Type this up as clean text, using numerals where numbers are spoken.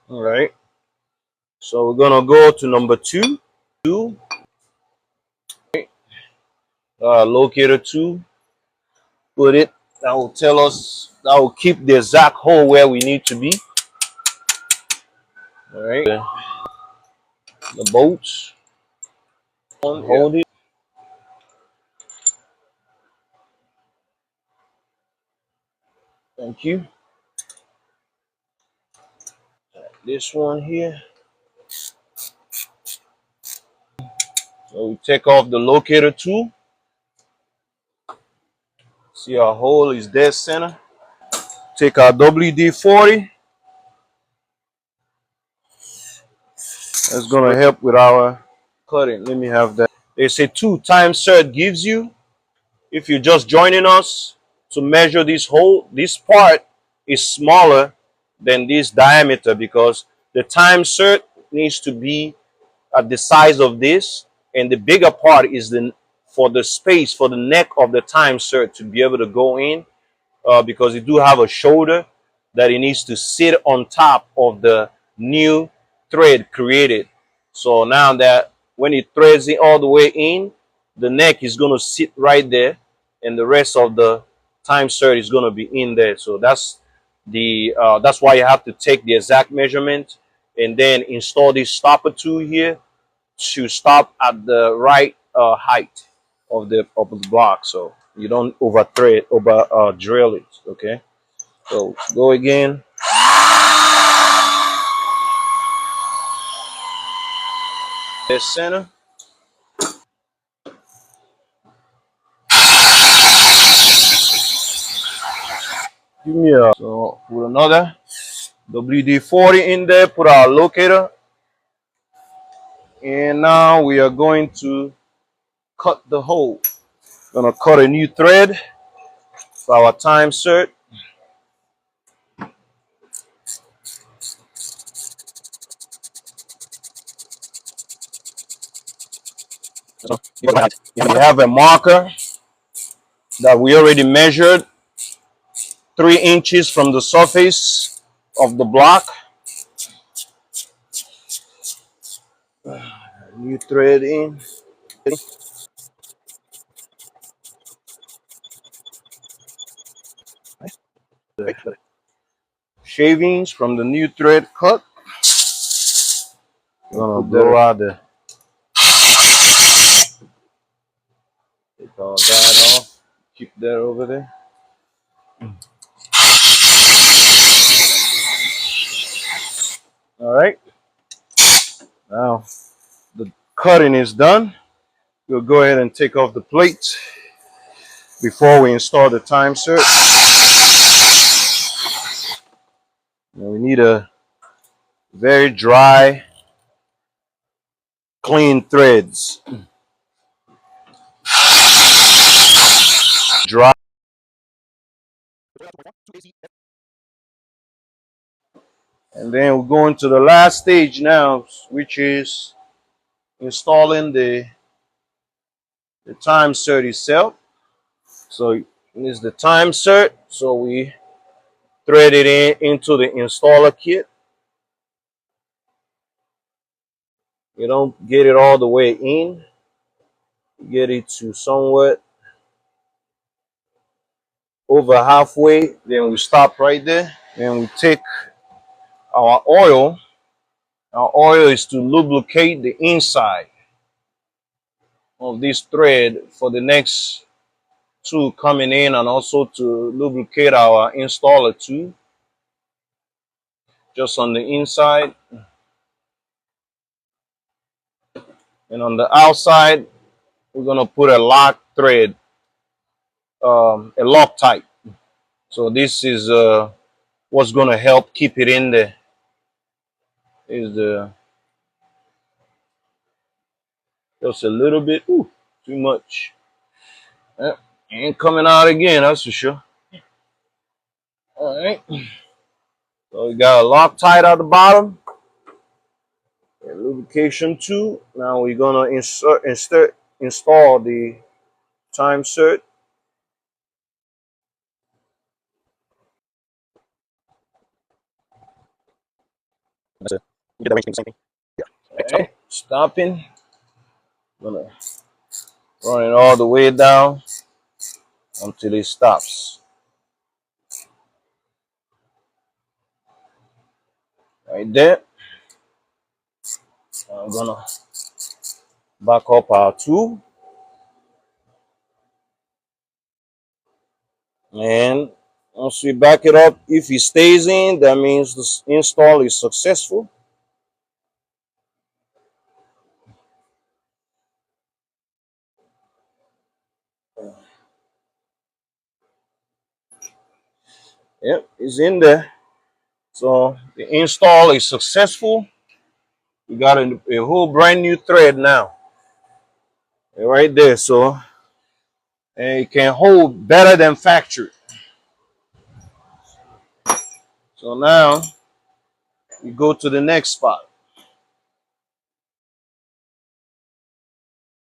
All right. So we're gonna go to number two. Locator two. Put it. That will tell us. That will keep the exact hole where we need to be. All right. The bolts. Hold it. Thank you. This one here. So we take off the locator tool. See our hole is dead center. Take our WD-40. That's gonna help with our cutting. Let me have that. They say 2Timeset gives you, if you're just joining us, to measure this hole. This part is smaller than this diameter because the Timeset needs to be at the size of this, and the bigger part is for the space for the neck of the Timeset to be able to go in, because you do have a shoulder that it needs to sit on top of the new thread created. So now that when it threads it all the way in, the neck is going to sit right there, and the rest of the Timeset is going to be in there. So that's why you have to take the exact measurement and then install this stopper tool here to stop at the right height of the block, so you don't over drill it. Okay, so go again. Dead center. Give me a so put another WD-40 in there. Put our locator, and now we are going to cut the hole. Gonna cut a new thread for our Timeset. So we have a marker that we already measured 3 inches from the surface of the block. New thread in. Shavings from the new thread cut. Gonna blow out the take all that off. Keep that over there. All right. Now the cutting is done. We'll go ahead and take off the plate before we install the Timeset. Now we need a very dry, clean threads. Dry. And then we're going to the last stage now, which is installing the Timeset itself. So this is the Timeset. So we thread it into the installer kit. You don't get it all the way in. Get it to somewhat over halfway. Then we stop right there. Then we take our oil. Our oil is to lubricate the inside of this thread for the next two coming in, and also to lubricate our installer too. Just on the inside. And on the outside, we're going to put a lock thread, a Loctite. So this is what's going to help keep it in there. Is the just a little bit, too much. Ain't coming out again, that's for sure. All right. So we got a Loctite at the bottom. And lubrication too. Now we're gonna install the Timeset. That's it. You get that range thing, the same thing. Yeah. All right. Stopping. Gonna run it all the way down until it stops. Right there. I'm gonna back up our tool. And once we back it up, if it stays in, that means the install is successful. Yep, it's in there. So the install is successful. We got a whole brand new thread now. Right there. So and it can hold better than factory. So now we go to the next spot.